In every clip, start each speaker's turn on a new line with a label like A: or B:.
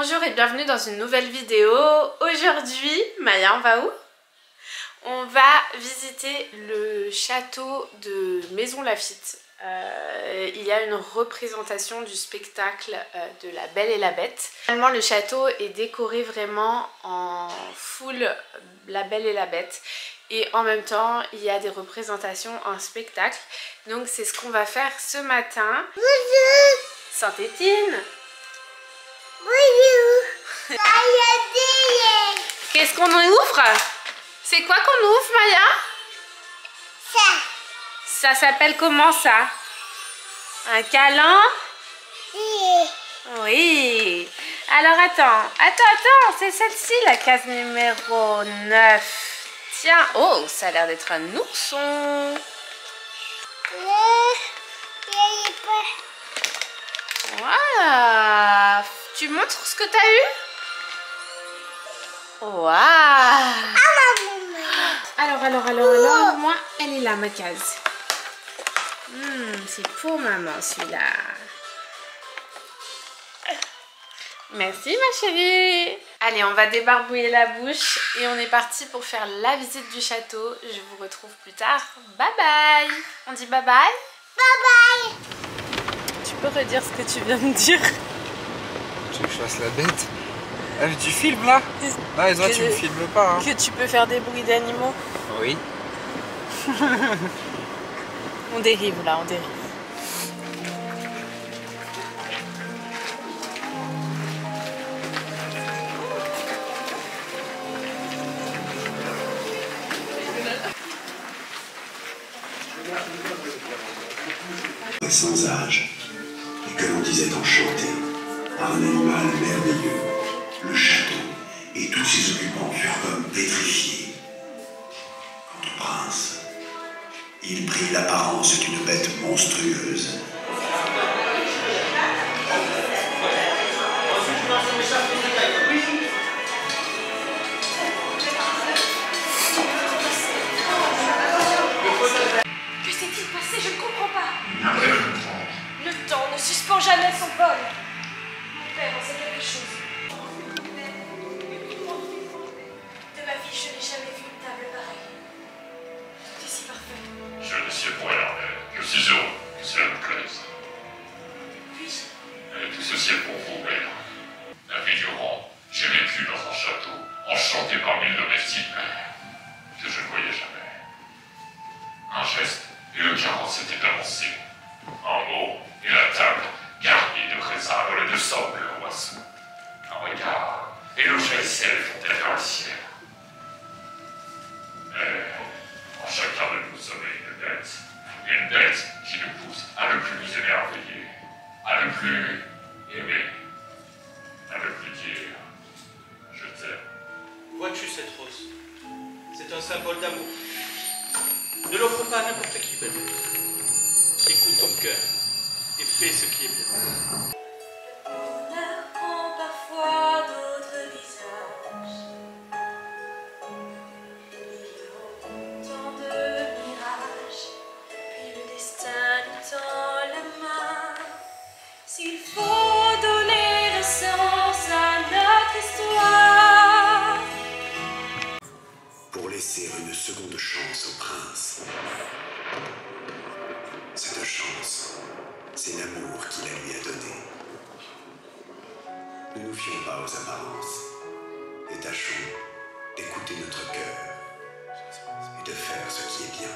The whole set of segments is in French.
A: Bonjour et bienvenue dans une nouvelle vidéo. Aujourd'hui, Maya, on va où? On va visiter le château de Maison Lafitte. Il y a une représentation du spectacle de La Belle et la Bête. Finalement, le château est décoré vraiment en full La Belle et la Bête. Et en même temps, il y a des représentations en spectacle. Donc c'est ce qu'on va faire ce matin. Bonjour Saint-Étienne. Bonjour. Qu'est-ce qu'on ouvre? C'est quoi qu'on ouvre, Maya? Ça s'appelle comment ça? Un câlin? Oui. Alors attends, c'est celle-ci la case numéro 9. Tiens, oh, ça a l'air d'être un ourson. Voilà. Tu montres ce que tu as eu? Waouh. Alors, moi, elle est là, ma case. C'est pour maman, celui-là. Merci, ma chérie. Allez, on va débarbouiller la bouche et on est parti pour faire la visite du château. Je vous retrouve plus tard. Bye bye. On dit bye bye? Bye bye. Tu peux redire ce que tu viens de dire?
B: Tu veux que je fasse la bête? Ah, tu filmes là? Non, et toi, tu me filmes pas. Hein.
A: Que tu peux faire des bruits d'animaux?
B: Oui.
A: On dérive là, on dérive.
C: Sans âge, et que l'on disait enchanté par un animal merveilleux, le château et tous ses occupants furent comme pétrifiés. Quant au prince, il prit l'apparence d'une bête monstrueuse.
D: Que s'est-il passé? Je ne comprends pas.
C: Après le comprendre.
D: Le temps ne suspend jamais son vol. Mon père en sait quelque chose. De ma vie, je n'ai jamais vu une table pareille. Tout est si parfait.
E: Je ne sais pour rien, mais je suis heureux que cela me plaise.
D: Puis-je?
E: Et tout ceci est pour vous, mère. La vie durant, j'ai vécu dans un château, enchanté par mille domestiques, mais que je ne voyais jamais. Un geste, et le carrosse s'était avancé. Un mot, et la table, garnie de raisins volés de sable au oiseau. Un regard, et l'objet et ciel fontait vers le ciel. Mais, en chacun de nous sommeille une bête qui nous pousse à le plus nous émerveiller, à le plus aimer, à le plus dire « je t'aime ».
F: Vois-tu cette rose? C'est un symbole d'amour. Ne l'offre pas à n'importe qui, belle. Écoute ton cœur et fais ce qui est bien.
D: Bonheur prend parfois d'autres visages. Il y a tant de mirages, puis le destin nous tend la main. S'il faut donner le sens à notre histoire.
C: Pour laisser une seconde chance au prince. Cette chance, c'est l'amour qu'il lui a donné. Ne nous fions pas aux apparences et tâchons d'écouter notre cœur et de faire ce qui est bien.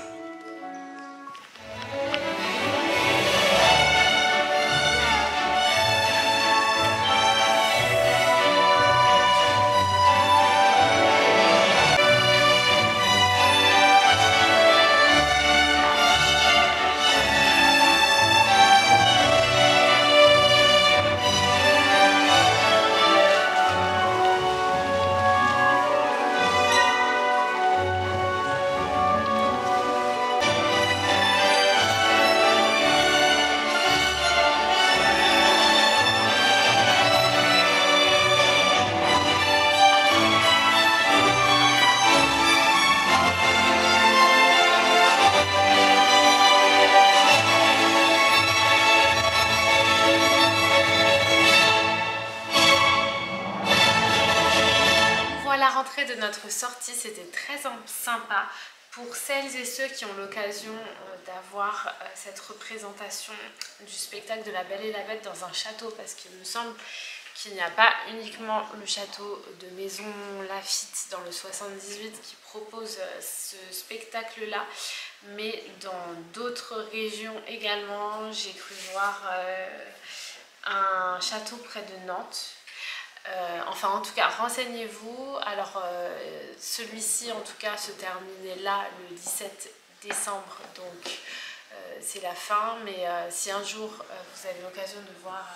A: rentrée de notre sortie, c'était très sympa. Pour celles et ceux qui ont l'occasion d'avoir cette représentation du spectacle de La Belle et la Bête dans un château, parce qu'il me semble qu'il n'y a pas uniquement le château de Maison Lafitte dans le 78 qui propose ce spectacle-là, mais dans d'autres régions également. J'ai cru voir un château près de Nantes. Enfin en tout cas renseignez-vous. Alors celui-ci en tout cas se terminait là le 17 décembre, donc c'est la fin, mais si un jour vous avez l'occasion de voir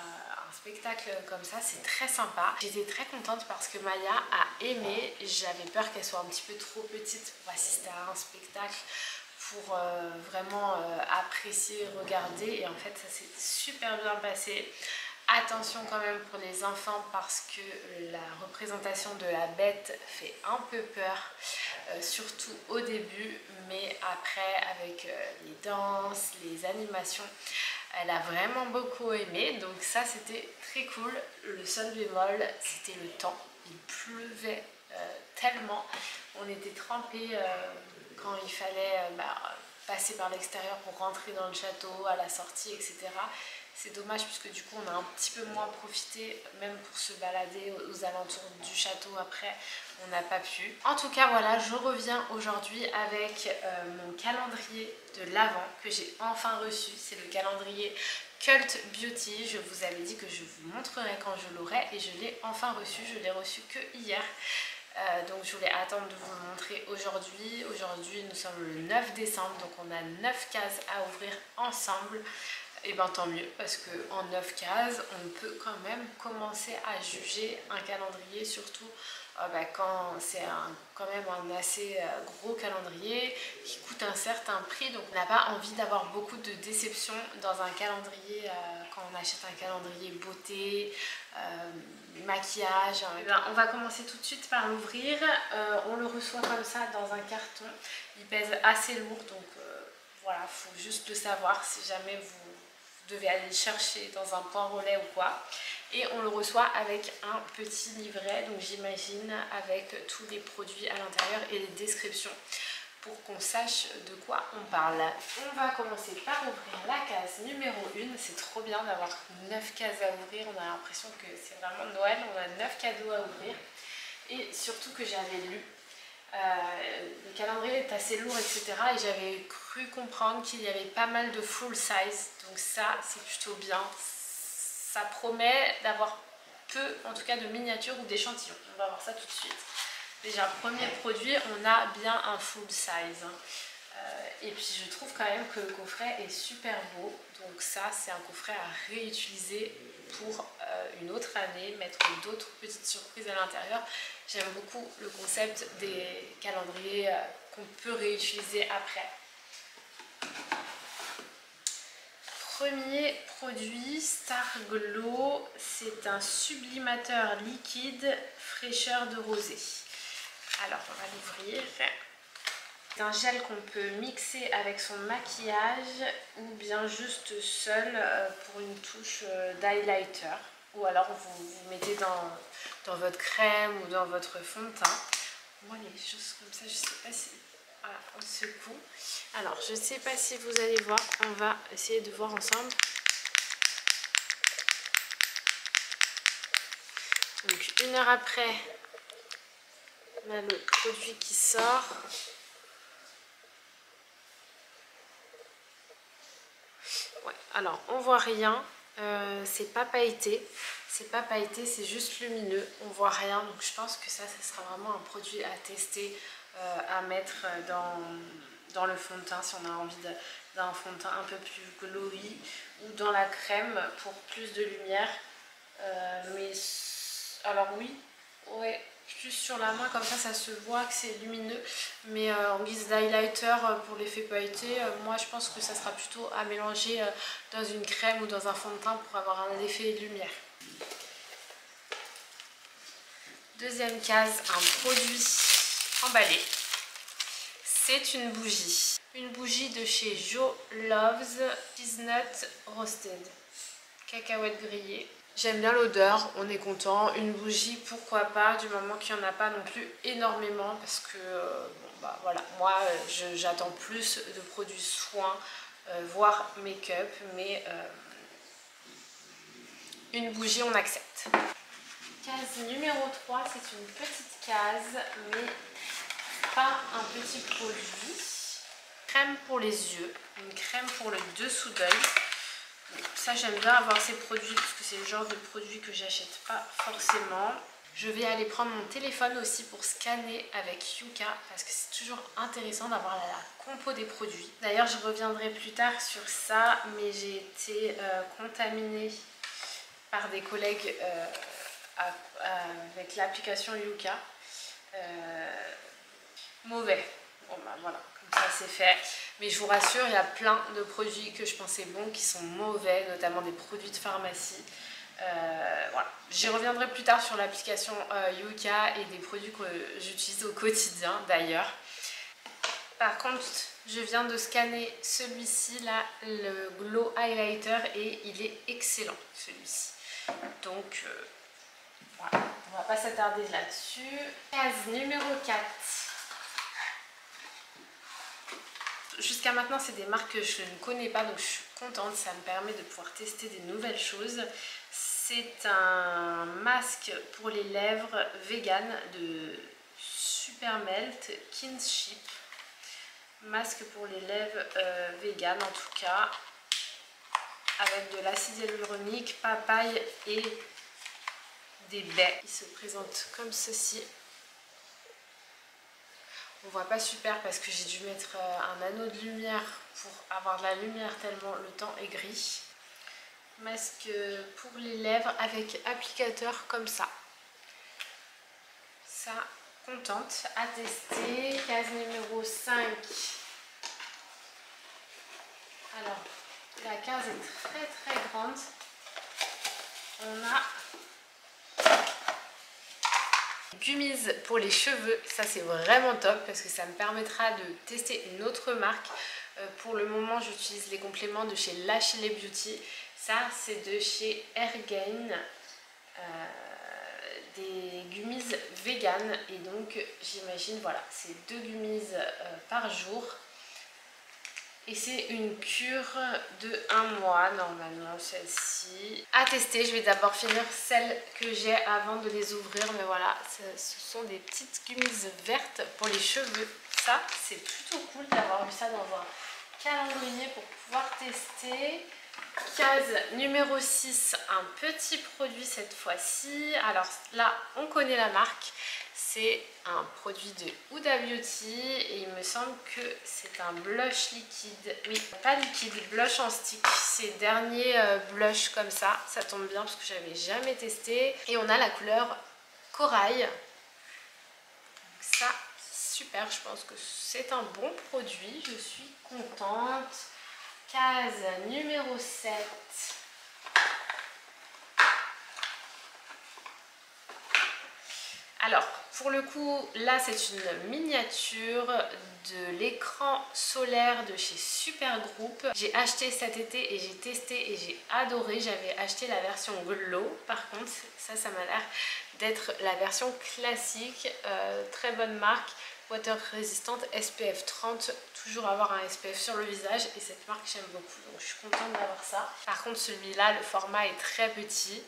A: un spectacle comme ça, c'est très sympa. J'étais très contente parce que Maya a aimé. J'avais peur qu'elle soit un petit peu trop petite pour assister à un spectacle, pour vraiment apprécier, regarder, et en fait ça s'est super bien passé. Attention quand même pour les enfants parce que la représentation de la bête fait un peu peur, surtout au début, mais après avec les danses, les animations, elle a vraiment beaucoup aimé, donc ça c'était très cool. Le seul bémol c'était le temps, il pleuvait tellement, on était trempés quand il fallait passer par l'extérieur pour rentrer dans le château, à la sortie, etc. C'est dommage puisque du coup on a un petit peu moins profité, même pour se balader aux alentours du château après, on n'a pas pu. En tout cas voilà, je reviens aujourd'hui avec mon calendrier de l'Avent que j'ai enfin reçu. C'est le calendrier Cult Beauty. Je vous avais dit que je vous montrerai quand je l'aurai et je l'ai enfin reçu. Je l'ai reçu que hier. Donc je voulais attendre de vous le montrer aujourd'hui. Aujourd'hui nous sommes le 9 décembre, donc on a 9 cases à ouvrir ensemble. Et bien tant mieux, parce qu'en 9 cases, on peut quand même commencer à juger un calendrier, surtout quand c'est quand même un assez gros calendrier qui coûte un certain prix. Donc on n'a pas envie d'avoir beaucoup de déceptions dans un calendrier, quand on achète un calendrier beauté, maquillage. On va commencer tout de suite par l'ouvrir. On le reçoit comme ça dans un carton, il pèse assez lourd, donc voilà, il faut juste le savoir si jamais vous devez aller le chercher dans un point relais ou quoi. Et on le reçoit avec un petit livret, donc j'imagine avec tous les produits à l'intérieur et les descriptions pour qu'on sache de quoi on parle. On va commencer par ouvrir la case numéro 1. C'est trop bien d'avoir 9 cases à ouvrir, on a l'impression que c'est vraiment Noël, on a 9 cadeaux à ouvrir. Et surtout que j'avais lu, le calendrier est assez lourd, etc. Et j'avais cru comprendre qu'il y avait pas mal de full size, donc ça c'est plutôt bien. Ça promet d'avoir peu, en tout cas, de miniatures ou d'échantillons. On va voir ça tout de suite. Déjà, premier produit, on a bien un full size. Et puis je trouve quand même que le coffret est super beau. Donc ça, c'est un coffret à réutiliser pour une autre année, mettre d'autres petites surprises à l'intérieur. J'aime beaucoup le concept des calendriers qu'on peut réutiliser après. Premier produit, Star Glow, c'est un sublimateur liquide fraîcheur de rosée. Alors on va l'ouvrir. C'est un gel qu'on peut mixer avec son maquillage ou bien juste seul pour une touche d'highlighter. Ou alors vous mettez dans votre crème ou dans votre fond de teint. Moi les choses comme ça, je sais pas si... Voilà, on secoue. Alors, je ne sais pas si vous allez voir, on va essayer de voir ensemble. Donc, 1 heure après, on a le produit qui sort. Ouais, alors, on voit rien. C'est pas pailleté. C'est pas pailleté, c'est juste lumineux. On voit rien, donc je pense que ça sera vraiment un produit à tester, à mettre dans le fond de teint si on a envie d'un fond de teint un peu plus glowy, ou dans la crème pour plus de lumière. Mais alors oui, ouais, plus sur la main comme ça se voit que c'est lumineux, mais en guise d'highlighter pour l'effet pailleté, moi je pense que ça sera plutôt à mélanger dans une crème ou dans un fond de teint pour avoir un effet de lumière. Deuxième case, un produit emballé. C'est une bougie. Une bougie de chez Jo Loves Cheese Nut Roasted. cacahuètes grillées. J'aime bien l'odeur, on est content. Une bougie, pourquoi pas, du moment qu'il n'y en a pas non plus énormément, parce que bon, bah, voilà, moi j'attends plus de produits soins, voire make-up, mais une bougie on accepte. Case numéro 3, c'est une petite case, mais pas un petit produit. Crème pour les yeux, une crème pour le dessous d'œil. Ça j'aime bien avoir ces produits parce que c'est le genre de produit que j'achète pas forcément. Je vais aller prendre mon téléphone aussi pour scanner avec Yuka parce que c'est toujours intéressant d'avoir la compo des produits. D'ailleurs je reviendrai plus tard sur ça, mais j'ai été contaminée par des collègues avec l'application Yuka. Mauvais. Bon bah voilà, comme ça c'est fait. Mais je vous rassure, il y a plein de produits que je pensais bons qui sont mauvais, notamment des produits de pharmacie. Voilà. J'y reviendrai plus tard sur l'application Yuka et des produits que j'utilise au quotidien d'ailleurs. Par contre, je viens de scanner celui-ci là, le Glow Highlighter, et il est excellent celui-ci. Donc voilà, on va pas s'attarder là-dessus. Case numéro 4. Jusqu'à maintenant, c'est des marques que je ne connais pas, donc je suis contente. Ça me permet de pouvoir tester des nouvelles choses. C'est un masque pour les lèvres vegan de Supermelt Kinship. Masque pour les lèvres vegan en tout cas, avec de l'acide hyaluronique, papaye et des baies. Il se présente comme ceci. On voit pas super parce que j'ai dû mettre un anneau de lumière pour avoir de la lumière tellement le temps est gris. Masque pour les lèvres avec applicateur comme ça. Ça, contente à tester. Case numéro 5. Alors, la case est très très grande. On a gummies pour les cheveux, ça c'est vraiment top parce que ça me permettra de tester une autre marque. Pour le moment j'utilise les compléments de chez Lashley Beauty. Ça c'est de chez Airgain, des gummies vegan, et donc j'imagine voilà, c'est 2 gummies par jour. Et c'est une cure de 1 mois normalement, celle-ci. À tester, je vais d'abord finir celles que j'ai avant de les ouvrir. Mais voilà, ce sont des petites gummies vertes pour les cheveux. Ça, c'est plutôt cool d'avoir eu ça dans un calendrier pour pouvoir tester. Case numéro 6, un petit produit cette fois-ci. Alors là, on connaît la marque. C'est un produit de Huda Beauty et il me semble que c'est un blush liquide. Oui, pas liquide, blush en stick. Ces derniers blushs comme ça, ça tombe bien parce que j'avais jamais testé. Et on a la couleur corail. Donc ça, super, je pense que c'est un bon produit. Je suis contente. Case numéro 7. Alors, pour le coup, là c'est une miniature de l'écran solaire de chez Supergroup. J'ai acheté cet été et j'ai testé et j'ai adoré. J'avais acheté la version Glow. Par contre, ça m'a l'air d'être la version classique. Très bonne marque, water résistante, SPF 30. Toujours avoir un SPF sur le visage et cette marque j'aime beaucoup. Donc je suis contente d'avoir ça. Par contre, celui-là, le format est très petit.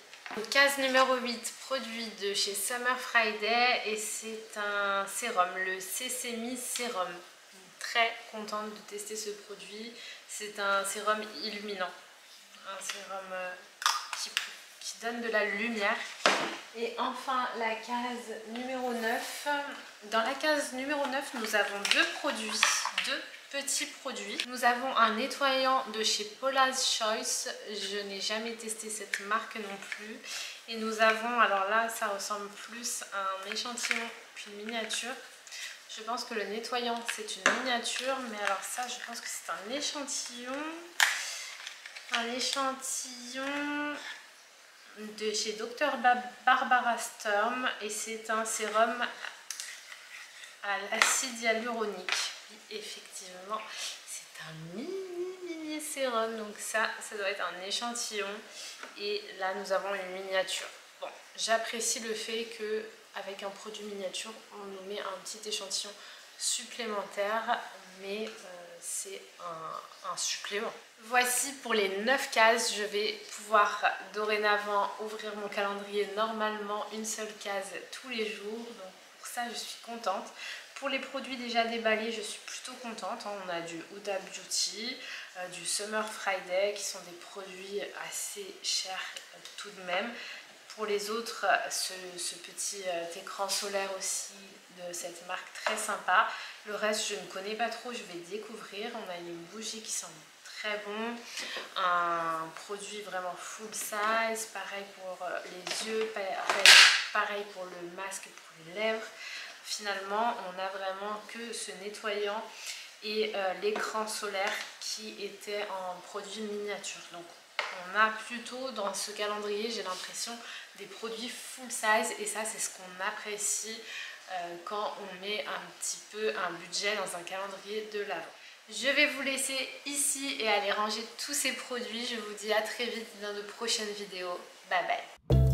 A: Case numéro 8, produit de chez Summer Friday, et c'est un sérum, le Sesame Sérum. Très contente de tester ce produit. C'est un sérum illuminant, un sérum qui donne de la lumière. Et enfin la case numéro 9. Dans la case numéro 9, nous avons deux petits produits. Nous avons un nettoyant de chez Paula's Choice. Je n'ai jamais testé cette marque non plus. Et nous avons, alors là ça ressemble plus à un échantillon qu'une miniature. Je pense que le nettoyant c'est une miniature, mais alors ça je pense que c'est un échantillon. Un échantillon de chez Dr Barbara Sturm, et c'est un sérum à l'acide hyaluronique. Effectivement, c'est un mini sérum. Donc ça doit être un échantillon. Et là, nous avons une miniature. Bon, j'apprécie le fait que avec un produit miniature, on nous met un petit échantillon supplémentaire, mais c'est un supplément. Voici pour les 9 cases. Je vais pouvoir dorénavant ouvrir mon calendrier normalement une seule case tous les jours. Donc pour ça, je suis contente. Pour les produits déjà déballés, je suis plutôt contente. On a du Huda Beauty, du Summer Friday, qui sont des produits assez chers tout de même. Pour les autres, ce petit écran solaire aussi de cette marque très sympa. Le reste, je ne connais pas trop, je vais découvrir. On a une bougie qui sent très bon, un produit vraiment full size, pareil pour les yeux, pareil pour le masque pour les lèvres. Finalement, on n'a vraiment que ce nettoyant et l'écran solaire qui était en produit miniature. Donc on a plutôt dans ce calendrier, j'ai l'impression, des produits full size, et ça c'est ce qu'on apprécie quand on met un petit peu un budget dans un calendrier de l'Avent. Je vais vous laisser ici et aller ranger tous ces produits. Je vous dis à très vite dans de prochaines vidéos. Bye bye.